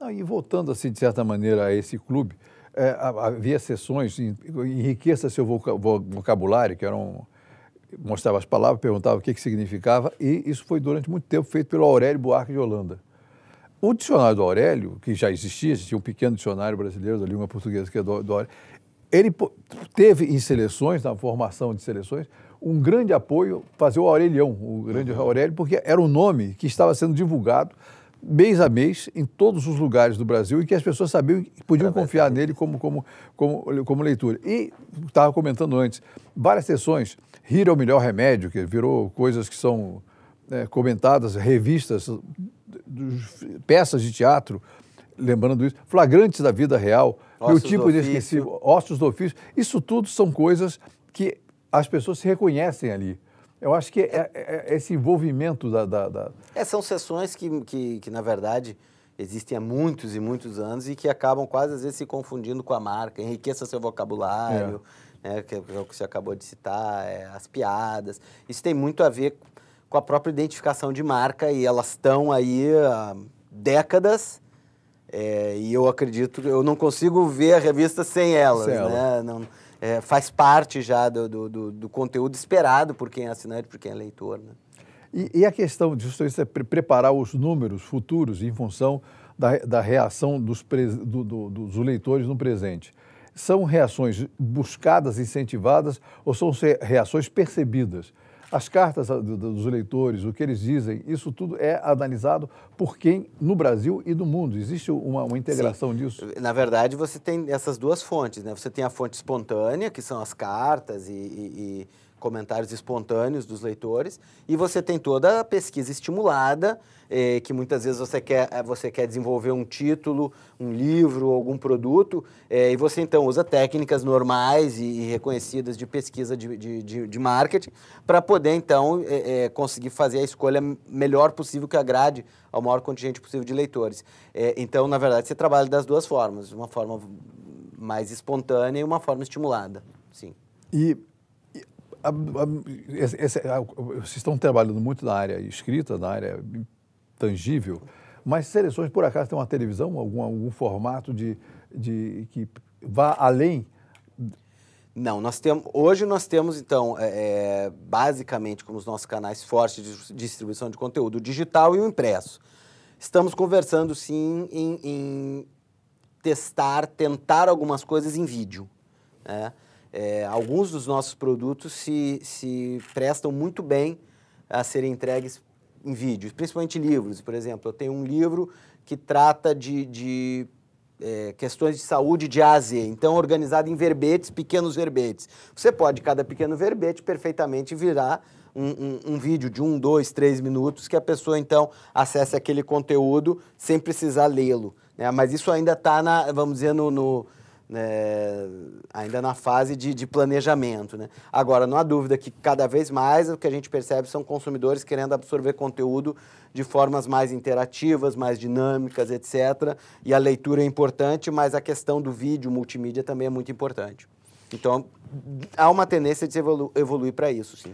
Não, e voltando, assim, de certa maneira, a esse clube, havia sessões, enriqueça seu vocabulário, que eram, mostrava as palavras, perguntava o que significava, e isso foi durante muito tempo feito pelo Aurélio Buarque de Holanda. O dicionário do Aurélio, que já existia um pequeno dicionário brasileiro da língua portuguesa, que é do Aurélio, ele teve em seleções, na formação de seleções, um grande apoio, fazer o Aurelião, o grande Aurélio, porque era um nome que estava sendo divulgado mês a mês em todos os lugares do Brasil e que as pessoas sabiam que podiam confiar nele como leitura. E, estava comentando antes, várias sessões, Rir é o Melhor Remédio, que virou coisas que são comentadas, revistas, peças de teatro, lembrando isso, flagrantes da vida real, Meu Tipo Inesquecível, Ossos do Ofício, isso tudo são coisas que as pessoas se reconhecem ali. Eu acho que é esse envolvimento são sessões que, na verdade, existem há muitos e muitos anos e que acabam quase, às vezes, se confundindo com a marca. Enriqueça seu vocabulário, né, que é o que você acabou de citar, as piadas. Isso tem muito a ver com a própria identificação de marca e elas estão aí há décadas e eu acredito, eu não consigo ver a revista sem elas, né? Não, faz parte já do conteúdo esperado por quem é assinante, por quem é leitor, né? E a questão de você preparar os números futuros em função da reação dos leitores no presente. São reações buscadas, incentivadas, ou são reações percebidas? As cartas dos leitores, o que eles dizem, isso tudo é analisado por quem no Brasil e no mundo. Existe uma integração disso? Na verdade, você tem essas duas fontes, né? Você tem a fonte espontânea, que são as cartas e comentários espontâneos dos leitores, e você tem toda a pesquisa estimulada, que muitas vezes você quer desenvolver um título, um livro, algum produto, e você então usa técnicas normais e reconhecidas de pesquisa de marketing para poder então conseguir fazer a escolha melhor possível que agrade ao maior contingente possível de leitores. Então, na verdade, você trabalha das duas formas, uma forma mais espontânea e uma forma estimulada, sim. Vocês estão trabalhando muito na área escrita, na área tangível, mas Seleções, por acaso, tem uma televisão, algum formato que vá além? Não, hoje nós temos, então, basicamente, como os nossos canais fortes de distribuição de conteúdo, o digital e o impresso. Estamos conversando, sim, em tentar algumas coisas em vídeo, né? Alguns dos nossos produtos se prestam muito bem a serem entregues em vídeo, principalmente livros. Por exemplo, eu tenho um livro que trata de questões de saúde de A a Z, então organizado em verbetes, pequenos verbetes. Você pode, cada pequeno verbete, perfeitamente virar um vídeo de 1, 2, 3 minutos que a pessoa, então, acesse aquele conteúdo sem precisar lê-lo, né? Mas isso ainda está, vamos dizer, ainda na fase de planejamento, né? Agora, não há dúvida que cada vez mais o que a gente percebe são consumidores querendo absorver conteúdo de formas mais interativas, mais dinâmicas, etc. E a leitura é importante, mas a questão do vídeo, multimídia, também é muito importante. Então, há uma tendência de se evoluir para isso, sim.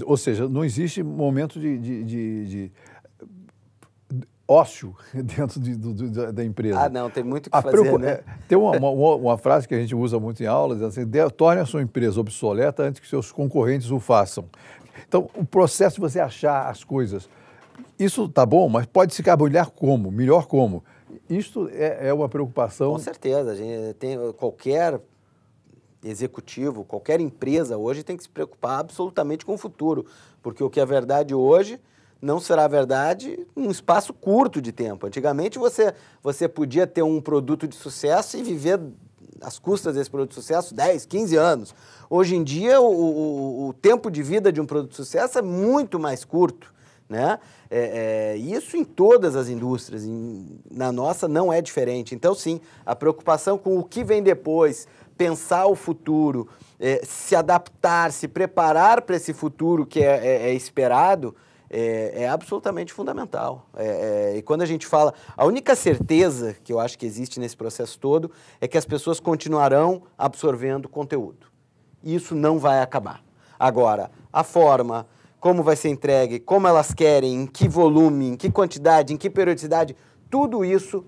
Ou seja, não existe momento de ócio dentro da empresa. Ah, não, tem muito o que fazer, né? Tem uma frase que a gente usa muito em aulas, assim, torne a sua empresa obsoleta antes que seus concorrentes o façam. Então, o processo de você achar as coisas, isso tá bom, mas pode se melhor como. Isto é uma preocupação. Com certeza, a gente tem qualquer executivo, qualquer empresa hoje tem que se preocupar absolutamente com o futuro, porque o que é verdade hoje não será verdade em um espaço curto de tempo. Antigamente você podia ter um produto de sucesso e viver às custas desse produto de sucesso 10, 15 anos. Hoje em dia o tempo de vida de um produto de sucesso é muito mais curto, né? Isso em todas as indústrias, na nossa não é diferente. Então sim, a preocupação com o que vem depois, pensar o futuro, se adaptar, se preparar para esse futuro que é esperado, é absolutamente fundamental. E quando a gente fala, a única certeza que eu acho que existe nesse processo todo é que as pessoas continuarão absorvendo conteúdo. Isso não vai acabar. Agora, a forma, como vai ser entregue, como elas querem, em que volume, em que quantidade, em que periodicidade, tudo isso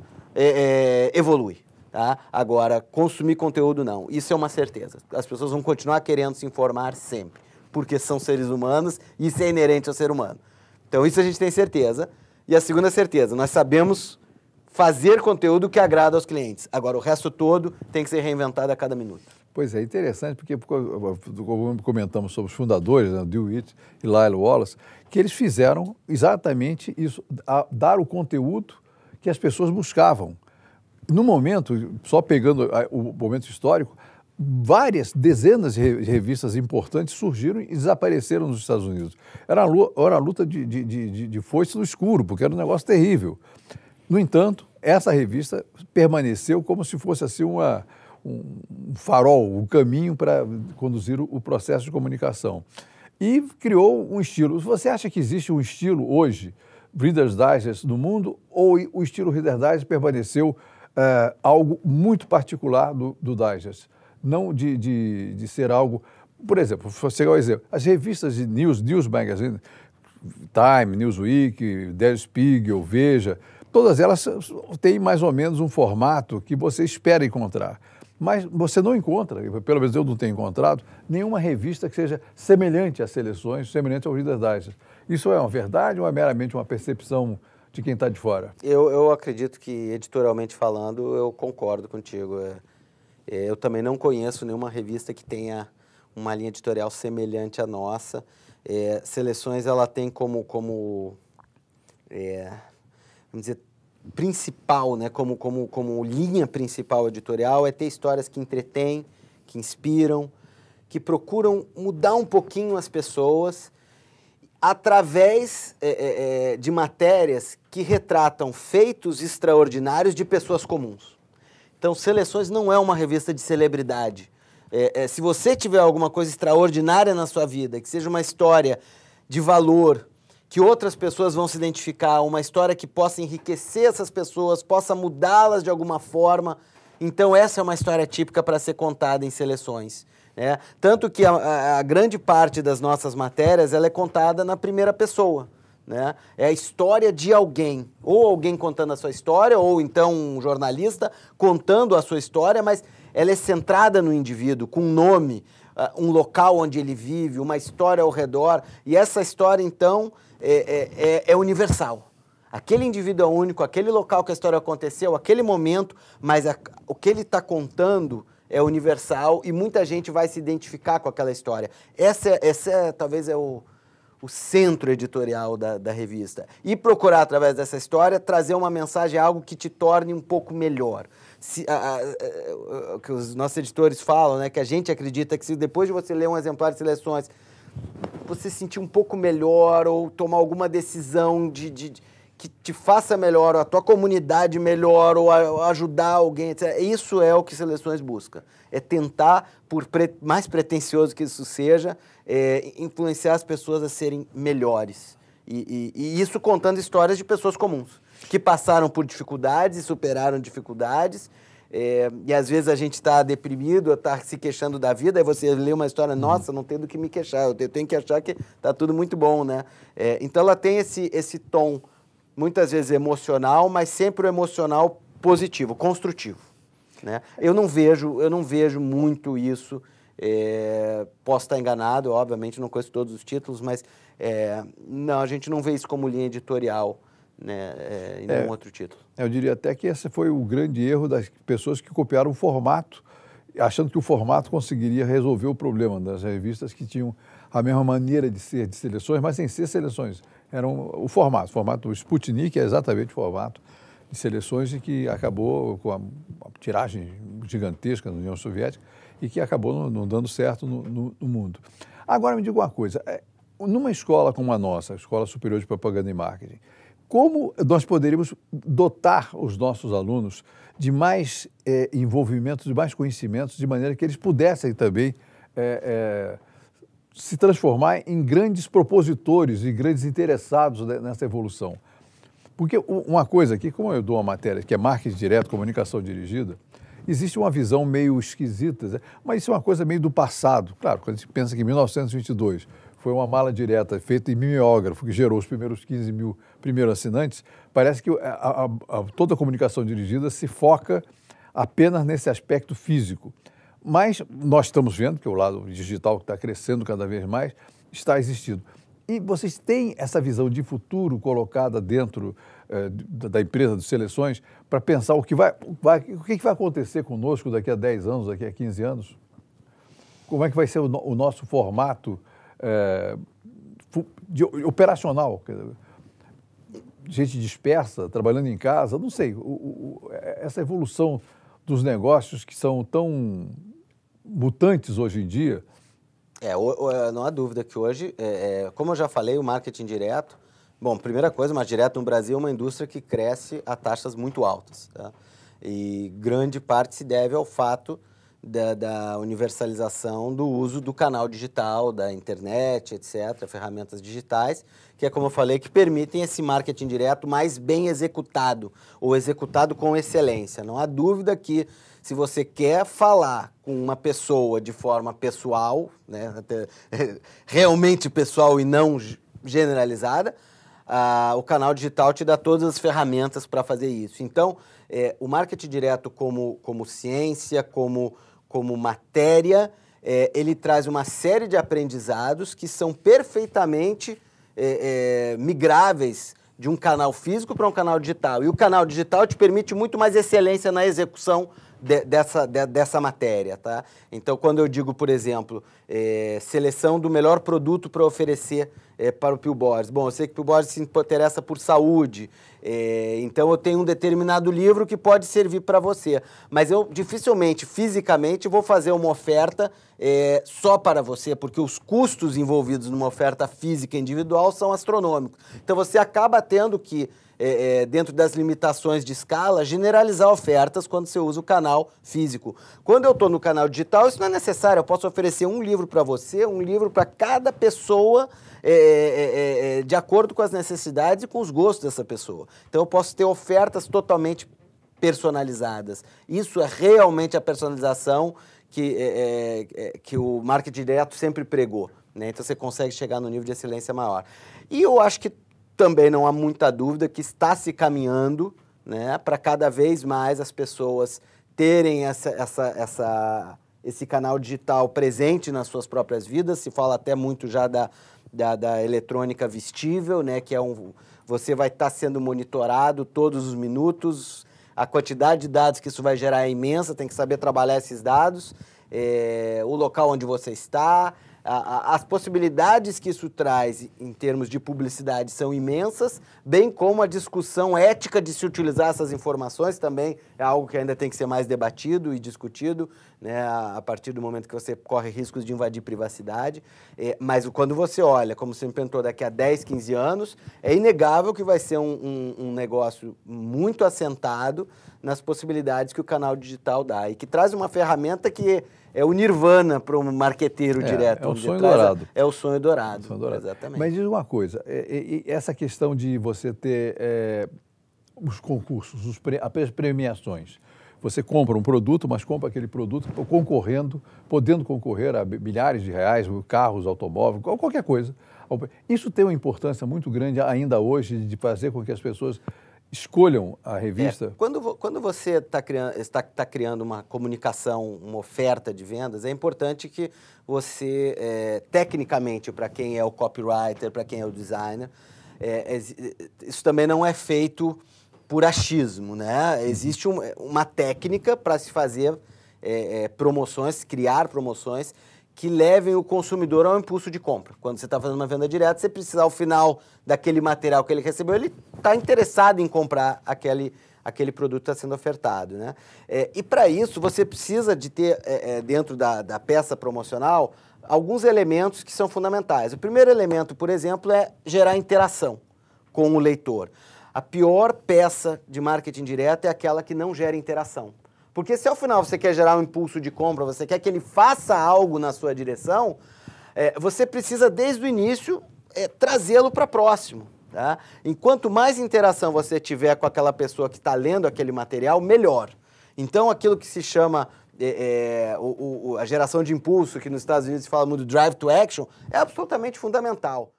evolui. Tá? Agora, consumir conteúdo não. Isso é uma certeza. As pessoas vão continuar querendo se informar sempre, porque são seres humanos e isso é inerente ao ser humano. Então, isso a gente tem certeza. E a segunda certeza, nós sabemos fazer conteúdo que agrada aos clientes. Agora, o resto todo tem que ser reinventado a cada minuto. Pois é, interessante, porque como comentamos sobre os fundadores, né, DeWitt e Lyle Wallace, que eles fizeram exatamente isso, dar o conteúdo que as pessoas buscavam. No momento, só pegando o momento histórico, várias dezenas de revistas importantes surgiram e desapareceram nos Estados Unidos. Era uma luta de foice no escuro, porque era um negócio terrível. No entanto, essa revista permaneceu como se fosse assim um farol, um caminho para conduzir o processo de comunicação. E criou um estilo. Você acha que existe um estilo hoje, Reader's Digest, no mundo, ou o estilo Reader's Digest permaneceu algo muito particular do Digest? Não de ser algo... Por exemplo, vou chegar ao exemplo, as revistas de News Magazine, Time, Newsweek, Der Spiegel, Veja, todas elas têm mais ou menos um formato que você espera encontrar. Mas você não encontra, pelo menos eu não tenho encontrado, nenhuma revista que seja semelhante às seleções, semelhante ao Reader's Digest. Isso é uma verdade ou é meramente uma percepção de quem está de fora? Eu acredito que, editorialmente falando, eu concordo contigo. Eu também não conheço nenhuma revista que tenha uma linha editorial semelhante à nossa. Seleções, ela tem como vamos dizer, principal, né, como linha principal editorial, é ter histórias que entretêm, que inspiram, que procuram mudar um pouquinho as pessoas através de matérias que retratam feitos extraordinários de pessoas comuns. Então, Seleções não é uma revista de celebridade. Se você tiver alguma coisa extraordinária na sua vida, que seja uma história de valor, que outras pessoas vão se identificar, uma história que possa enriquecer essas pessoas, possa mudá-las de alguma forma. Então, essa é uma história típica para ser contada em Seleções. Né? Tanto que a grande parte das nossas matérias ela é contada na primeira pessoa. Né? É a história de alguém, ou alguém contando a sua história, ou então um jornalista contando a sua história, mas ela é centrada no indivíduo, com um nome, um local onde ele vive, uma história ao redor, e essa história, então, é universal. Aquele indivíduo é único, aquele local que a história aconteceu, aquele momento, mas o que ele está contando é universal e muita gente vai se identificar com aquela história. Talvez é o centro editorial da revista. E procurar, através dessa história, trazer uma mensagem, algo que te torne um pouco melhor. O que os nossos editores falam, né, que a gente acredita que se depois de você ler um exemplar de Seleções, você se sentir um pouco melhor ou tomar alguma decisão que te faça melhor, ou a tua comunidade melhor, ou ajudar alguém, etc. Isso é o que Seleções busca. É tentar, por mais pretensioso que isso seja, influenciar as pessoas a serem melhores. E isso contando histórias de pessoas comuns, que passaram por dificuldades e superaram dificuldades. E às vezes a gente está deprimido, está se queixando da vida, aí você lê uma história, nossa, não tenho do que me queixar, eu tenho que achar que está tudo muito bom, né? Então ela tem esse tom, muitas vezes emocional, mas sempre o emocional positivo, construtivo. Né? Eu não vejo muito isso, posso estar enganado, obviamente não conheço todos os títulos, mas não, a gente não vê isso como linha editorial, né, em nenhum outro título. Eu diria até que esse foi o grande erro das pessoas que copiaram o formato, achando que o formato conseguiria resolver o problema das revistas que tinham a mesma maneira de ser de Seleções, mas sem ser Seleções. Era o formato do Sputnik é exatamente o formato de Seleções e que acabou com a tiragem gigantesca na União Soviética e que acabou não dando certo no mundo. Agora me diga uma coisa, numa escola como a nossa, a Escola Superior de Propaganda e Marketing, como nós poderíamos dotar os nossos alunos de mais envolvimento, de mais conhecimentos, de maneira que eles pudessem também se transformar em grandes propositores e grandes interessados nessa evolução? Porque uma coisa aqui, como eu dou uma matéria que é marketing direto, comunicação dirigida, existe uma visão meio esquisita, mas isso é uma coisa meio do passado. Claro, quando a gente pensa que em 1922 foi uma mala direta feita em mimeógrafo, que gerou os primeiros 15 mil primeiros assinantes, parece que toda a comunicação dirigida se foca apenas nesse aspecto físico. Mas nós estamos vendo que o lado digital que está crescendo cada vez mais está existindo. E vocês têm essa visão de futuro colocada dentro da empresa de seleções para pensar o que vai acontecer conosco daqui a 10 anos, daqui a 15 anos? Como é que vai ser o nosso formato operacional? Gente dispersa, trabalhando em casa, não sei. Essa evolução dos negócios que são tão mutantes hoje em dia. Não há dúvida que hoje, como eu já falei, o marketing direto, bom, primeira coisa, mas direto no Brasil é uma indústria que cresce a taxas muito altas, tá? E grande parte se deve ao fato da universalização do uso do canal digital, da internet, etc., ferramentas digitais, que é, como eu falei, que permitem esse marketing direto mais bem executado, ou executado com excelência. Não há dúvida que, se você quer falar com uma pessoa de forma pessoal, né, realmente pessoal e não generalizada, o canal digital te dá todas as ferramentas para fazer isso. Então, o marketing direto como ciência, como matéria, ele traz uma série de aprendizados que são perfeitamente migráveis de um canal físico para um canal digital. E o canal digital te permite muito mais excelência na execução dessa matéria, tá? Então, quando eu digo, por exemplo, seleção do melhor produto para oferecer para o Pilborges. Bom, eu sei que o Pilborges se interessa por saúde, então eu tenho um determinado livro que pode servir para você, mas eu dificilmente, fisicamente, vou fazer uma oferta só para você, porque os custos envolvidos numa oferta física individual são astronômicos. Então, você acaba tendo que, dentro das limitações de escala, generalizar ofertas quando você usa o canal físico. Quando eu estou no canal digital, isso não é necessário. Eu posso oferecer um livro para você, um livro para cada pessoa, de acordo com as necessidades e com os gostos dessa pessoa. Então, eu posso ter ofertas totalmente personalizadas. Isso é realmente a personalização que o marketing direto sempre pregou, né? Então, você consegue chegar no nível de excelência maior. E eu acho que também não há muita dúvida que está se caminhando, né, para cada vez mais as pessoas terem esse canal digital presente nas suas próprias vidas. Se fala até muito já da eletrônica vestível, né, que você vai estar sendo monitorado todos os minutos, a quantidade de dados que isso vai gerar é imensa, tem que saber trabalhar esses dados, o local onde você está. As possibilidades que isso traz em termos de publicidade são imensas, bem como a discussão ética de se utilizar essas informações também é algo que ainda tem que ser mais debatido e discutido, né, a partir do momento que você corre riscos de invadir privacidade. Mas quando você olha, como você me perguntou, daqui a 10, 15 anos, é inegável que vai ser um negócio muito assentado nas possibilidades que o canal digital dá e que traz uma ferramenta que é o nirvana para um marqueteiro direto. É o sonho dourado. É o sonho dourado, exatamente. Mas diz uma coisa, essa questão de você ter os concursos, as premiações. Você compra um produto, mas compra aquele produto podendo concorrer a milhares de reais, carros, automóveis, qualquer coisa. Isso tem uma importância muito grande ainda hoje de fazer com que as pessoas escolham a revista? Quando você está criando uma comunicação, uma oferta de vendas, é importante que você, tecnicamente, para quem é o copywriter, para quem é o designer, isso também não é feito por achismo, né? Existe uma técnica para se fazer promoções, criar promoções que levem o consumidor ao impulso de compra. Quando você está fazendo uma venda direta, você precisa, ao final daquele material que ele recebeu, ele está interessado em comprar aquele produto que está sendo ofertado, né? E para isso, você precisa de ter, dentro da peça promocional, alguns elementos que são fundamentais. O primeiro elemento, por exemplo, é gerar interação com o leitor. A pior peça de marketing direto é aquela que não gera interação. Porque se ao final você quer gerar um impulso de compra, você quer que ele faça algo na sua direção, você precisa, desde o início, trazê-lo para próximo. Tá? Enquanto mais interação você tiver com aquela pessoa que está lendo aquele material, melhor. Então, aquilo que se chama a geração de impulso, que nos Estados Unidos se fala muito drive to action, é absolutamente fundamental.